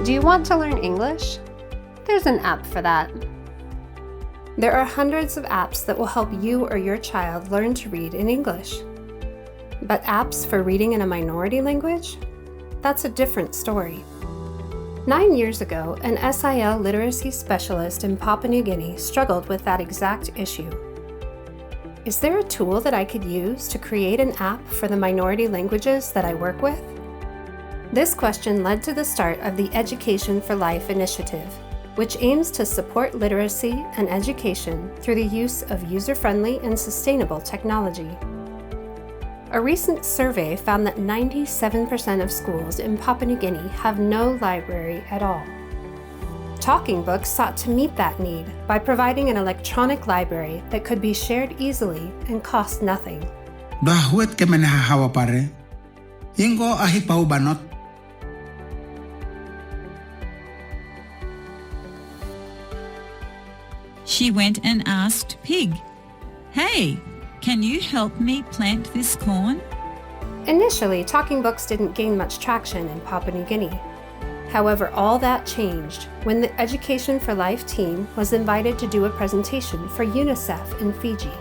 Do you want to learn English? There's an app for that. There are hundreds of apps that will help you or your child learn to read in English. But apps for reading in a minority language? That's a different story. 9 years ago, an SIL literacy specialist in Papua New Guinea struggled with that exact issue. Is there a tool that I could use to create an app for the minority languages that I work with? This question led to the start of the Education for Life initiative, which aims to support literacy and education through the use of user-friendly and sustainable technology. A recent survey found that 97% of schools in Papua New Guinea have no library at all. Talking Books sought to meet that need by providing an electronic library that could be shared easily and cost nothing. Dahuet ke menahawa pare. Ingo ahipau banot. She went and asked Pig, "Hey, can you help me plant this corn?" Initially, Talking Books didn't gain much traction in Papua New Guinea. However, all that changed when the Education for Life team was invited to do a presentation for UNICEF in Fiji.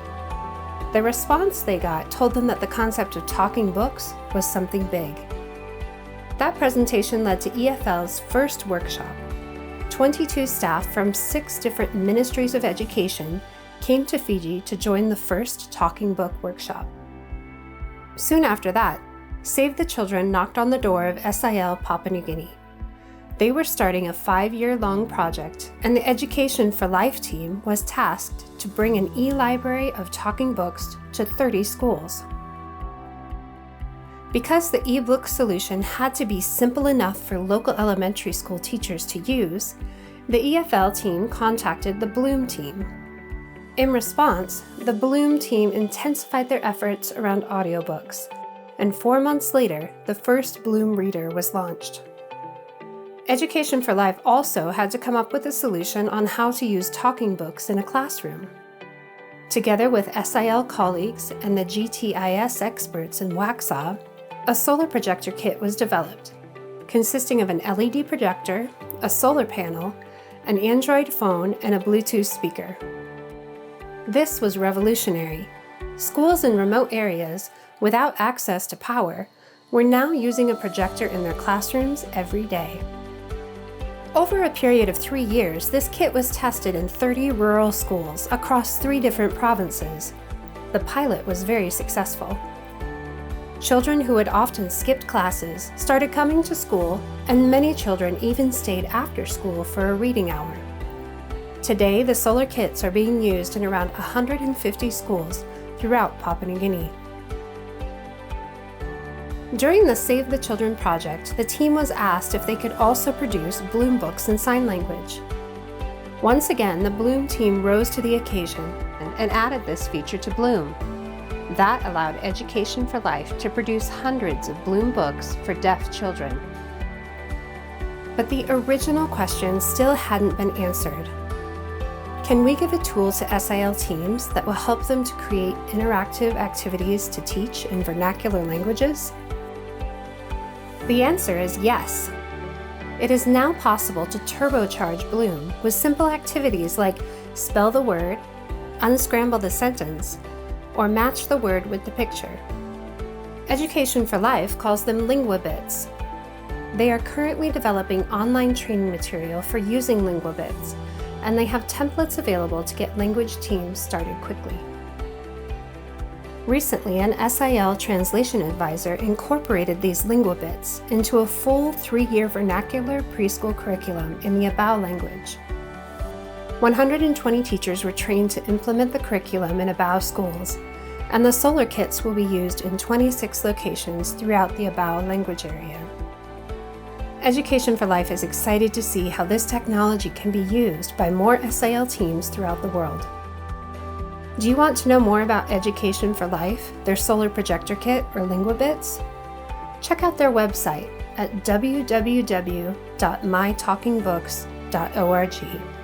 The response they got told them that the concept of talking books was something big. That presentation led to EFL's first workshop. 22 staff from 6 different ministries of education came to Fiji to join the first Talking Book workshop. Soon after that, Save the Children knocked on the door of SIL Papua New Guinea. They were starting a 5-year-long project, and the Education for Life team was tasked to bring an e-library of talking books to 30 schools. Because the ebook solution had to be simple enough for local elementary school teachers to use, the EFL team contacted the Bloom team. In response, the Bloom team intensified their efforts around audiobooks, and 4 months later, the first Bloom reader was launched. Education for Life also had to come up with a solution on how to use talking books in a classroom. Together with SIL colleagues and the GTIS experts in Waxhaw, a Solar Projector Kit was developed, consisting of an LED projector, a solar panel, an Android phone, and a Bluetooth speaker. This was revolutionary. Schools in remote areas, without access to power, were now using a projector in their classrooms every day. Over a period of 3 years, this kit was tested in 30 rural schools across 3 different provinces. The pilot was very successful. Children who had often skipped classes started coming to school, and many children even stayed after school for a reading hour. Today, the solar kits are being used in around 150 schools throughout Papua New Guinea. During the Save the Children project, the team was asked if they could also produce Bloom books in sign language. Once again, the Bloom team rose to the occasion and added this feature to Bloom. That allowed Education for Life to produce hundreds of Bloom books for deaf children. But the original question still hadn't been answered. Can we give a tool to SIL teams that will help them to create interactive activities to teach in vernacular languages? The answer is yes. It is now possible to turbocharge Bloom with simple activities like spell the word, unscramble the sentence, or match the word with the picture. Education for Life calls them LinguaBits. They are currently developing online training material for using LinguaBits, and they have templates available to get language teams started quickly. Recently, an SIL translation advisor incorporated these LinguaBits into a full 3-year vernacular preschool curriculum in the Abao language. 120 teachers were trained to implement the curriculum in Abao schools, and the solar kits will be used in 26 locations throughout the Abao language area. Education for Life is excited to see how this technology can be used by more SIL teams throughout the world. Do you want to know more about Education for Life, their Solar Projector Kit, or LinguaBits? Check out their website at www.mytalkingbooks.org.